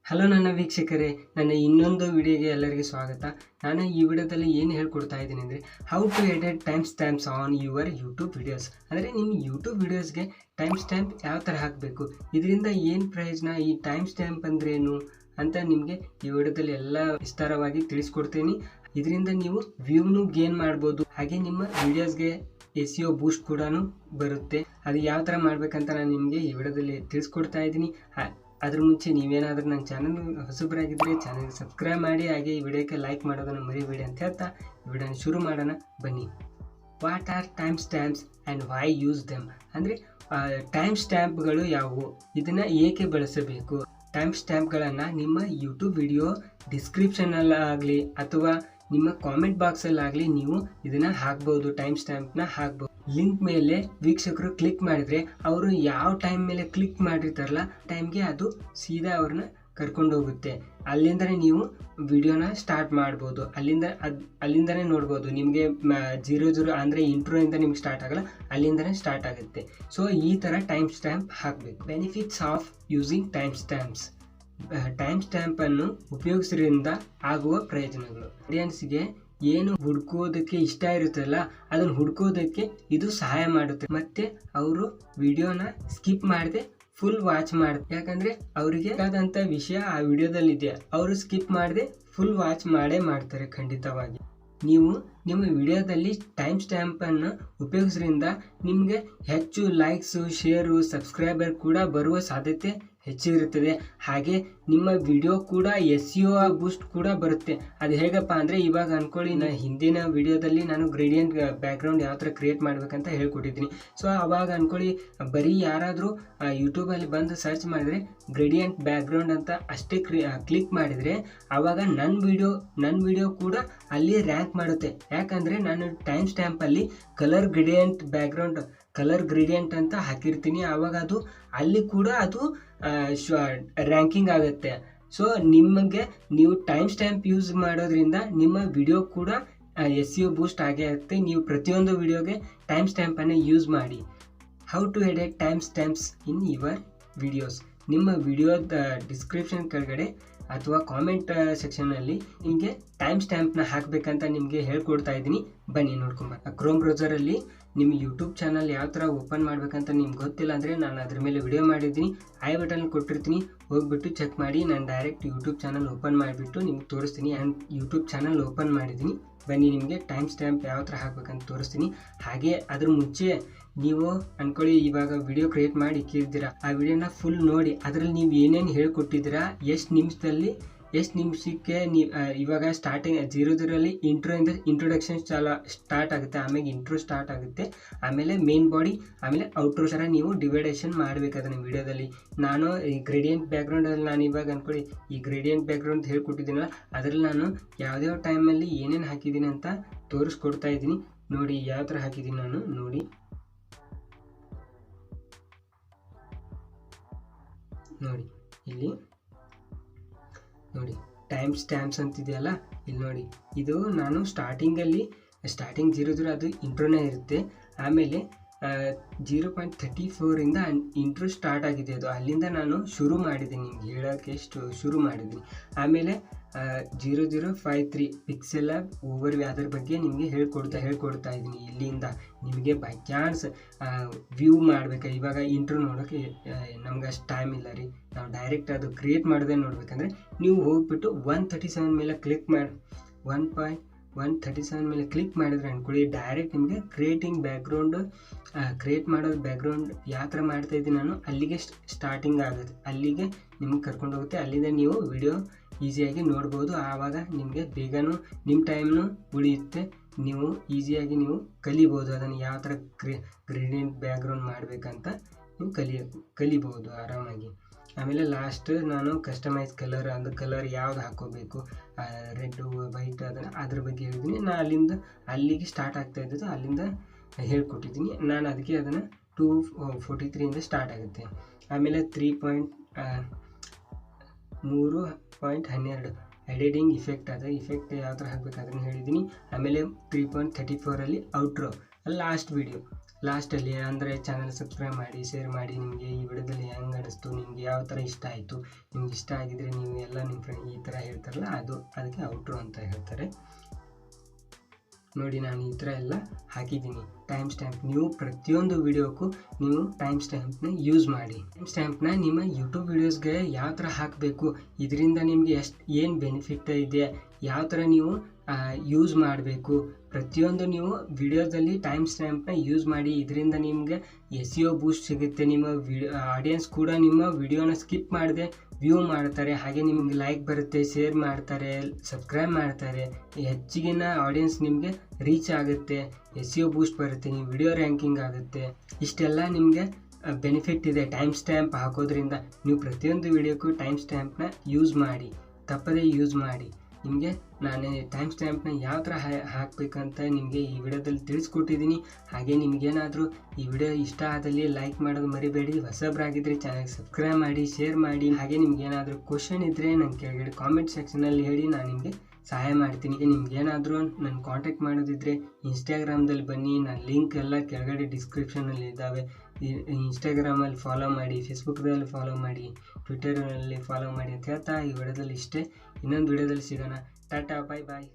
Hello ನನ್ನ ವೀಕ್ಷಕರೇ, ನನ್ನ ಇನ್ನೊಂದು ವಿಡಿಯೋಗೆ ಎಲ್ಲರಿಗೂ ಸ್ವಾಗತ. ನಾನು ಈ ವಿಡಿಯೋದಲ್ಲಿ ಏನು ಹೇಳ್ಕೊಡ್ತಾ ಇದ್ದೀನಿ ಅಂದರೆ how to edit time stamps on your YouTube videos. ಅಂದರೆ ನಿಮ್ಮ ಯೂಟ್ಯೂಬ್ ವಿಡಿಯೋಸ್ಗೆ ಟೈಮ್ ಸ್ಟ್ಯಾಂಪ್ ಯಾವ ಥರ ಹಾಕಬೇಕು, ಇದರಿಂದ ಏನು ಪ್ರಯೋಜನ, ಈ ಟೈಮ್ ಸ್ಟ್ಯಾಂಪ್ ಅಂದ್ರೇನು ಅಂತ ನಿಮಗೆ ಈ ವಿಡಿಯೋದಲ್ಲಿ ಎಲ್ಲ ವಿಸ್ತಾರವಾಗಿ ತಿಳಿಸ್ಕೊಡ್ತೀನಿ. ಇದರಿಂದ ನೀವು ವ್ಯೂನು ಗೇನ್ ಮಾಡ್ಬೋದು, ಹಾಗೆ ನಿಮ್ಮ ವಿಡಿಯೋಸ್ಗೆ SEO ಬೂಸ್ಟ್ ಕೂಡ ಬರುತ್ತೆ. ಅದು ಯಾವ ಥರ ಮಾಡಬೇಕಂತ ನಾನು ನಿಮಗೆ ಈ ವಿಡಿಯೋದಲ್ಲಿ ತಿಳಿಸ್ಕೊಡ್ತಾ ಇದ್ದೀನಿ. ಅದ್ರ ಮುಂಚೆ ನೀವೇನಾದರೂ ನನ್ನ ಚಾನಲ್ ಹೊಸಬರಾಗಿದ್ದರೆ ಚಾನಲ್ಗೆ ಸಬ್ಸ್ಕ್ರೈಬ್ ಮಾಡಿ, ಹಾಗೆ ಈ ವಿಡಿಯೋಕ್ಕೆ ಲೈಕ್ ಮಾಡೋದನ್ನು ಮರಿಬೇಡಿ ಅಂತ ಹೇಳ್ತಾ ಈ ವಿಡಿಯೋನ ಶುರು ಮಾಡೋಣ ಬನ್ನಿ. What are time stamps and why use them? ಅಂದರೆ ಟೈಮ್ ಸ್ಟ್ಯಾಂಪ್ಗಳು ಯಾವುವು, ಇದನ್ನು ಏಕೆ ಬಳಸಬೇಕು? ಟೈಮ್ ಸ್ಟ್ಯಾಂಪ್ಗಳನ್ನು ನಿಮ್ಮ ಯೂಟ್ಯೂಬ್ ವಿಡಿಯೋ ಡಿಸ್ಕ್ರಿಪ್ಷನಲ್ಲಾಗಲಿ ಅಥವಾ ನಿಮ್ಮ ಕಾಮೆಂಟ್ ಬಾಕ್ಸಲ್ಲಾಗಲಿ ನೀವು ಇದನ್ನು ಹಾಕ್ಬೋದು, ಟೈಮ್ ಸ್ಟ್ಯಾಂಪ್ನ ಹಾಕ್ಬೋದು. ಲಿಂಕ್ ಮೇಲೆ ವೀಕ್ಷಕರು ಕ್ಲಿಕ್ ಮಾಡಿದರೆ ಅವರು ಯಾವ ಟೈಮ್ ಮೇಲೆ ಕ್ಲಿಕ್ ಮಾಡಿರ್ತಾರಲ್ಲ ಟೈಮ್ಗೆ ಅದು ಸೀದಾ ಅವ್ರನ್ನ ಕರ್ಕೊಂಡು ಹೋಗುತ್ತೆ. ಅಲ್ಲಿಂದನೇ ನೀವು ವಿಡಿಯೋನ ಸ್ಟಾರ್ಟ್ ಮಾಡ್ಬೋದು, ಅಲ್ಲಿಂದನೇ ನೋಡ್ಬೋದು. ನಿಮಗೆ 00 ಅಂದರೆ ಇಂಟ್ರೋಯಿಂದ ನಿಮ್ಗೆ ಸ್ಟಾರ್ಟ್ ಆಗಲ್ಲ, ಅಲ್ಲಿಂದನೇ ಸ್ಟಾರ್ಟ್ ಆಗುತ್ತೆ. ಸೊ ಈ ಥರ ಟೈಮ್ ಸ್ಟ್ಯಾಂಪ್ ಹಾಕಬೇಕು. Benefits of using time stamps. Time ಸ್ಟ್ಯಾಂಪನ್ನು ಉಪಯೋಗಿಸೋದ್ರಿಂದ ಆಗುವ ಪ್ರಯೋಜನಗಳು. ಆಡಿಯನ್ಸ್ಗೆ ಏನು ಹುಡ್ಕೋದಕ್ಕೆ ಇಷ್ಟ ಇರುತ್ತಲ್ಲ ಅದನ್ನು ಹುಡ್ಕೋದಕ್ಕೆ ಇದು ಸಹಾಯ ಮಾಡುತ್ತೆ. ಮತ್ತೆ ಅವರು ವಿಡಿಯೋನ ಸ್ಕಿಪ್ ಮಾಡದೆ ಫುಲ್ ವಾಚ್ ಮಾಡ್ತಾರೆ, ಯಾಕಂದರೆ ಅವರಿಗೆ ಆದಂಥ ವಿಷಯ ಆ ವಿಡಿಯೋದಲ್ಲಿದೆ, ಅವರು ಸ್ಕಿಪ್ ಮಾಡದೆ ಫುಲ್ ವಾಚ್ ಮಾಡೇ ಮಾಡ್ತಾರೆ ಖಂಡಿತವಾಗಿ. ನೀವು ನಿಮ್ಮ ವಿಡಿಯೋದಲ್ಲಿ ಟೈಮ್ ಸ್ಟ್ಯಾಂಪನ್ನು ಉಪಯೋಗಿಸೋದ್ರಿಂದ ನಿಮಗೆ ಹೆಚ್ಚು ಲೈಕ್ಸು, ಶೇರು, ಸಬ್ಸ್ಕ್ರೈಬರ್ ಕೂಡ ಬರುವ ಸಾಧ್ಯತೆ ಹೆಚ್ಚಿರುತ್ತದೆ. ಹಾಗೆ ನಿಮ್ಮ ವಿಡಿಯೋ ಕೂಡ SEO ಬೂಸ್ಟ್ ಕೂಡ ಬರುತ್ತೆ. ಅದು ಹೇಗಪ್ಪ ಅಂದರೆ, ಇವಾಗ ಅಂದ್ಕೊಳ್ಳಿ, ಹಿಂದಿನ ವಿಡಿಯೋದಲ್ಲಿ ನಾನು ಗ್ರೇಡಿಯಂಟ್ ಬ್ಯಾಕ್ಗ್ರೌಂಡ್ ಯಾವ ಥರ ಕ್ರಿಯೇಟ್ ಮಾಡ್ಬೇಕಂತ ಹೇಳ್ಕೊಟ್ಟಿದ್ದೀನಿ. ಸೊ ಅವಾಗ ಅಂದ್ಕೊಳ್ಳಿ, ಬರೀ ಯಾರಾದರೂ ಯೂಟ್ಯೂಬಲ್ಲಿ ಬಂದು ಸರ್ಚ್ ಮಾಡಿದರೆ ಗ್ರೇಡಿಯಂಟ್ ಬ್ಯಾಕ್ಗ್ರೌಂಡ್ ಅಂತ ಅಷ್ಟೇ ಕ್ಲಿಕ್ ಮಾಡಿದರೆ ಆವಾಗ ನನ್ನ ವಿಡಿಯೋ ಕೂಡ ಅಲ್ಲಿ ರ್ಯಾಂಕ್ ಮಾಡುತ್ತೆ. ಯಾಕಂದರೆ ನಾನು ಟೈಮ್ ಸ್ಟ್ಯಾಂಪಲ್ಲಿ ಕಲರ್ ಗ್ರೇಡಿಯಂಟ್ ಅಂತ ಹಾಕಿರ್ತೀನಿ, ಆವಾಗ ಅದು ಅಲ್ಲಿ ಕೂಡ ಅದು ರ್ಯಾಂಕಿಂಗ್ ಆಗುತ್ತೆ. ಸೊ ನೀವು ಟೈಮ್ ಸ್ಟ್ಯಾಂಪ್ ಯೂಸ್ ಮಾಡೋದ್ರಿಂದ ನಿಮ್ಮ ವಿಡಿಯೋ ಕೂಡ SEO ಬೂಸ್ಟ್ ಆಗೇ ಆಗುತ್ತೆ. ನೀವು ಪ್ರತಿಯೊಂದು ವಿಡಿಯೋಗೆ ಟೈಮ್ ಸ್ಟ್ಯಾಂಪನ್ನು ಯೂಸ್ ಮಾಡಿ. How to edit time stamps in your videos. ನಿಮ್ಮ ವಿಡಿಯೋದ ಡಿಸ್ಕ್ರಿಪ್ಷನ್ ಕೆಳಗಡೆ ಅಥವಾ ಕಾಮೆಂಟ್ ಸೆಕ್ಷನಲ್ಲಿ ನಿಮಗೆ ಟೈಮ್ ಸ್ಟ್ಯಾಂಪ್ನ ಹಾಕಬೇಕಂತ ನಿಮಗೆ ಹೇಳ್ಕೊಡ್ತಾ ಇದ್ದೀನಿ, ಬನ್ನಿ ನೋಡ್ಕೊಂಬ. ಕ್ರೋಮ್ ಬ್ರೌಸರಲ್ಲಿ ನಿಮ್ಮ ಯೂಟ್ಯೂಬ್ ಚಾನಲ್ ಯಾವ ಥರ ಓಪನ್ ಮಾಡ್ಬೇಕಂತ ನಿಮ್ಗೆ ಗೊತ್ತಿಲ್ಲ ಅಂದರೆ ನಾನು ಅದ್ರ ಮೇಲೆ ವಿಡಿಯೋ ಮಾಡಿದ್ದೀನಿ, ಐ ಬಟನ್ ಕೊಟ್ಟಿರ್ತೀನಿ, ಹೋಗ್ಬಿಟ್ಟು ಚೆಕ್ ಮಾಡಿ. ನಾನು ಡೈರೆಕ್ಟ್ ಯೂಟ್ಯೂಬ್ ಚಾನಲ್ ಓಪನ್ ಮಾಡಿಬಿಟ್ಟು ನಿಮ್ಗೆ ತೋರಿಸ್ತೀನಿ. ಯೂಟ್ಯೂಬ್ ಚಾನಲ್ ಓಪನ್ ಮಾಡಿದ್ದೀನಿ, ಬನ್ನಿ ನಿಮಗೆ ಟೈಮ್ ಸ್ಟ್ಯಾಂಪ್ ಯಾವ ಥರ ಹಾಕ್ಬೇಕಂತ ತೋರಿಸ್ತೀನಿ. ಹಾಗೆ ಅದ್ರ ಮುಂಚೆ ನೀವು ಅಂದ್ಕೊಳ್ಳಿ, ಇವಾಗ ವಿಡಿಯೋ ಕ್ರಿಯೇಟ್ ಮಾಡಿ ಇಕ್ಕಿದ್ದೀರಾ, ಆ ವಿಡಿಯೋನ ಫುಲ್ ನೋಡಿ, ಅದರಲ್ಲಿ ನೀವು ಏನೇನು ಹೇಳ್ಕೊಟ್ಟಿದ್ದೀರಾ, ಎಷ್ಟು ನಿಮಿಷಕ್ಕೆ ನೀವು ಇವಾಗ ಸ್ಟಾರ್ಟಿಂಗ್ 00 ಇಂಟ್ರೊಡಕ್ಷನ್ ಸ್ಟಾರ್ಟ್ ಆಗುತ್ತೆ, ಆಮೇಲೆ ಇಂಟ್ರೋ ಸ್ಟಾರ್ಟ್ ಆಗುತ್ತೆ, ಆಮೇಲೆ ಮೇನ್ ಬಾಡಿ, ಆಮೇಲೆ ಔಟ್ರೋ ಥರ ನೀವು ಡಿವೈಡೇಷನ್ ಮಾಡಬೇಕು ಅದನ್ನು ವಿಡಿಯೋದಲ್ಲಿ. ನಾನು ಈ ಗ್ರೇಡಿಯಂಟ್ ಬ್ಯಾಕ್ಗ್ರೌಂಡಲ್ಲಿ ನಾನು ಇವಾಗ ಅಂದ್ಕೊಳ್ಳಿ, ಈ ಗ್ರೇಡಿಯಂಟ್ ಬ್ಯಾಕ್ಗ್ರೌಂಡ್ ಹೇಳ್ಕೊಟ್ಟಿದ್ದೀನಲ್ಲ ಅದರಲ್ಲಿ ನಾನು ಯಾವ್ಯಾವ ಟೈಮಲ್ಲಿ ಏನೇನು ಹಾಕಿದ್ದೀನಿ ಅಂತ ತೋರಿಸ್ಕೊಡ್ತಾ ಇದ್ದೀನಿ. ನೋಡಿ ಯಾವ ಥರ ಹಾಕಿದ್ದೀನಿ ನಾನು, ನೋಡಿ ಇಲ್ಲಿ ನೋಡಿ ಟೈಮ್ ಸ್ಟ್ಯಾಂಪ್ಸ್ ಅಂತಿದೆಯಲ್ಲ, ಇಲ್ಲಿ ನೋಡಿ, ಇದು ನಾನು ಸ್ಟಾರ್ಟಿಂಗ್ 00 ಅದು ಇಂಟ್ರೋನೇ ಇರುತ್ತೆ, ಆಮೇಲೆ 0.34 ಇಂಟ್ರೋ ಸ್ಟಾರ್ಟ್ ಆಗಿದೆ, ಅದು ಅಲ್ಲಿಂದ ನಾನು ಶುರು ಮಾಡಿದ್ದೀನಿ, ನಿಮ್ಗೆ ಹೇಳೋಕ್ಕೆ ಶುರು ಮಾಡಿದ್ದೀನಿ. ಆಮೇಲೆ 0053 ಪಿಕ್ಸೆಲ್ ಓವರ್ವ್ಯೂ ಅದ್ರ ಬಗ್ಗೆ ನಿಮಗೆ ಹೇಳ್ಕೊಡ್ತಾ ಇದ್ದೀನಿ. ಇಲ್ಲಿಂದ ನಿಮಗೆ ಬೈ ಚಾನ್ಸ್ ವ್ಯೂ ಮಾಡಬೇಕು, ಇವಾಗ ಇಂಟ್ರೋ ನೋಡೋಕ್ಕೆ ನಮ್ಗೆ ಅಷ್ಟು ಟೈಮ್ ಇಲ್ಲ ರೀ, ನಾವು ಡೈರೆಕ್ಟ್ ಅದು ಕ್ರಿಯೇಟ್ ಮಾಡೋದೇ ನೋಡ್ಬೇಕಂದ್ರೆ ನೀವು ಹೋಗ್ಬಿಟ್ಟು 137 ಮೇಲೆ ಕ್ಲಿಕ್ ಮಾಡಿ 1.137 ಮೇಲೆ ಕ್ಲಿಕ್ ಮಾಡಿದ್ರೆ ಅಂದ್ಕೊಳ್ಳಿ, ಡೈರೆಕ್ಟ್ ನಿಮಗೆ ಕ್ರಿಯೇಟ್ ಮಾಡೋದು ಬ್ಯಾಕ್ಗ್ರೌಂಡ್ ಯಾವ ಥರ ಮಾಡ್ತಾಯಿದ್ದೀನಿ ನಾನು ಅಲ್ಲಿಗೆ ಸ್ಟಾರ್ಟಿಂಗ್ ಆಗುತ್ತೆ, ಅಲ್ಲಿಗೆ ನಿಮ್ಗೆ ಕರ್ಕೊಂಡು ಹೋಗುತ್ತೆ. ಅಲ್ಲಿಂದ ನೀವು ವಿಡಿಯೋ ಈಸಿಯಾಗಿ ನೋಡ್ಬೋದು. ಆವಾಗ ನಿಮಗೆ ಬೇಗನೂ ನಿಮ್ಮ ಟೈಮ್ನು ಉಳಿಯುತ್ತೆ, ನೀವು ಈಸಿಯಾಗಿ ನೀವು ಕಲಿಬೋದು ಅದನ್ನು ಯಾವ ಥರ ಗ್ರೇಡಿಯಂಟ್ ಬ್ಯಾಕ್ಗ್ರೌಂಡ್ ಮಾಡಬೇಕಂತ ನೀವು ಕಲಿಬೋದು ಆರಾಮಾಗಿ. ಆಮೇಲೆ ಲಾಸ್ಟ್ ನಾನು ಕಸ್ಟಮೈಸ್ ಕಲರ್ ಯಾವ್ದು ಹಾಕೋಬೇಕು, ರೆಡ್, ವೈಟ್, ಅದ್ರ ಬಗ್ಗೆ ಹೇಳಿದ್ದೀನಿ. ನಾನು ಅಲ್ಲಿಗೆ ಸ್ಟಾರ್ಟ್ ಆಗ್ತಾ ಇದ್ದದ್ದು ಅಲ್ಲಿಂದ ಹೇಳ್ಕೊಟ್ಟಿದ್ದೀನಿ. ನಾನು ಅದಕ್ಕೆ ಅದನ್ನು 243 ಸ್ಟಾರ್ಟ್ ಆಗುತ್ತೆ. ಆಮೇಲೆ 3.12 ಎಡಿಟಿಂಗ್ ಇಫೆಕ್ಟ್ ಯಾವ ಥರ ಹಾಕಬೇಕು ಅದನ್ನು ಹೇಳಿದ್ದೀನಿ. ಆಮೇಲೆ 3.34 ಔಟ್ರೋ, ಲಾಸ್ಟ್ ಲಾಸ್ಟಲ್ಲಿ ಅಂದರೆ ಚಾನಲ್ ಸಬ್ಸ್ಕ್ರೈಬ್ ಮಾಡಿ, ಶೇರ್ ಮಾಡಿ. ನಿಮಗೆ ಈ ವಿಡಿಯೋದಲ್ಲಿ ಹೆಂಗೆ ಅನಿಸ್ತು, ನಿಮಗೆ ಯಾವ ಥರ ಇಷ್ಟ ಆಯಿತು, ನಿಮ್ಗೆ ಇಷ್ಟ ಆಗಿದರೆ ನೀವು ಎಲ್ಲ ನಿಮ್ಮ ಫ್ರೆಂಡ್ ಈ ಥರ ಹೇಳ್ತಾರಲ್ಲ ಅದಕ್ಕೆ ಔಟ್ರೋ ಅಂತ ಹೇಳ್ತಾರೆ. ನೋಡಿ ನಾನು ಈ ಥರ ಎಲ್ಲ ಹಾಕಿದ್ದೀನಿ ಟೈಮ್ ಸ್ಟ್ಯಾಂಪ್. ನೀವು ಪ್ರತಿಯೊಂದು ವಿಡಿಯೋಕ್ಕೂ ನೀವು ಟೈಮ್ ಸ್ಟ್ಯಾಂಪ್ನ ಯೂಸ್ ಮಾಡಿ. ಟೈಮ್ ಸ್ಟ್ಯಾಂಪ್ನ ನಿಮ್ಮ ಯೂಟ್ಯೂಬ್ ವೀಡಿಯೋಸ್ಗೆ ಯಾವ ಥರ ಹಾಕಬೇಕು, ಇದರಿಂದ ನಿಮಗೆ ಏನು ಬೆನಿಫಿಟ್ ಇದೆ, ಯಾವ ಥರ ನೀವು ಯೂಸ್ ಮಾಡಬೇಕು, ಪ್ರತಿಯೊಂದು ನೀವು ವಿಡಿಯೋದಲ್ಲಿ ಟೈಮ್ ಸ್ಟ್ಯಾಂಪ್ನ ಯೂಸ್ ಮಾಡಿ. ಇದರಿಂದ ನಿಮಗೆ SEO ಬೂಸ್ಟ್ ಸಿಗುತ್ತೆ. ನಿಮ್ಮ ಆಡಿಯನ್ಸ್ ಕೂಡ ನಿಮ್ಮ ವಿಡಿಯೋನ ಸ್ಕಿಪ್ ಮಾಡದೆ ವ್ಯೂ ಮಾಡ್ತಾರೆ, ಹಾಗೆ ನಿಮಗೆ ಲೈಕ್ ಬರುತ್ತೆ, ಶೇರ್ ಮಾಡ್ತಾರೆ, ಸಬ್ಸ್ಕ್ರೈಬ್ ಮಾಡ್ತಾರೆ. ಹೆಚ್ಚಿಗಿನ ಆಡಿಯನ್ಸ್ ನಿಮಗೆ ರೀಚ್ ಆಗುತ್ತೆ, SEO ಬೂಸ್ಟ್ ಬರುತ್ತೆ, ನೀವು ವಿಡಿಯೋ ರ್ಯಾಂಕಿಂಗ್ ಆಗುತ್ತೆ. ಇಷ್ಟೆಲ್ಲ ನಿಮಗೆ ಬೆನಿಫಿಟ್ ಇದೆ ಟೈಮ್ ಸ್ಟ್ಯಾಂಪ್ ಹಾಕೋದ್ರಿಂದ. ನೀವು ಪ್ರತಿಯೊಂದು ವಿಡಿಯೋಕ್ಕೂ ಟೈಮ್ ಸ್ಟ್ಯಾಂಪ್ನ ಯೂಸ್ ಮಾಡಿ, ತಪ್ಪದೇ ಯೂಸ್ ಮಾಡಿ. ನಿಮಗೆ ನಾನು ಟೈಮ್ ಸ್ಟ್ಯಾಂಪ್ನ ಯಾವ ಥರ ಹಾಕಬೇಕಂತ ನಿಮಗೆ ಈ ವಿಡಿಯೋದಲ್ಲಿ ತಿಳಿಸ್ಕೊಟ್ಟಿದ್ದೀನಿ. ಹಾಗೆ ನಿಮಗೇನಾದರೂ ಈ ವಿಡಿಯೋ ಇಷ್ಟ ಆದಲ್ಲಿ ಲೈಕ್ ಮಾಡೋದು ಮರಿಬೇಡಿ. ಹೊಸಬ್ರಾಗಿದ್ದರೆ ಚಾನಲ್ಗೆ ಸಬ್ಸ್ಕ್ರೈಬ್ ಮಾಡಿ, ಶೇರ್ ಮಾಡಿ. ಹಾಗೆ ನಿಮಗೇನಾದರೂ ಕ್ವಶನ್ ಇದ್ದರೆ ನನ್ನ ಕೆಳಗಡೆ ಕಾಮೆಂಟ್ ಸೆಕ್ಷನಲ್ಲಿ ಹೇಳಿ, ನಾನು ನಿಮಗೆ ಸಹಾಯ ಮಾಡ್ತೀನಿ. ನಿಮ್ಗೇನಾದರೂ ನನ್ನ ಕಾಂಟ್ಯಾಕ್ಟ್ ಮಾಡೋದಿದ್ದರೆ ಇನ್ಸ್ಟಾಗ್ರಾಮ್ದಲ್ಲಿ ಬನ್ನಿ, ನಾನು ಲಿಂಕ್ ಎಲ್ಲ ಕೆಳಗಡೆ ಡಿಸ್ಕ್ರಿಪ್ಷನಲ್ಲಿ ಇದ್ದಾವೆ. ಇನ್ಸ್ಟಾಗ್ರಾಮಲ್ಲಿ ಫಾಲೋ ಮಾಡಿ, ಫೇಸ್ಬುಕ್ದಲ್ಲಿ ಫಾಲೋ ಮಾಡಿ, ಟ್ವಿಟರ್ನಲ್ಲಿ ಫಾಲೋ ಮಾಡಿ ಅಂತ ಹೇಳ್ತಾ ಈ ವಿಡಿಯೋದಲ್ಲಿ ಇಷ್ಟೇ. ಇನ್ನೊಂದು ವಿಡಿಯೋದಲ್ಲಿ ಸಿಗೋಣ. ಟಾಟಾ, ಬಾಯ್ ಬಾಯ್.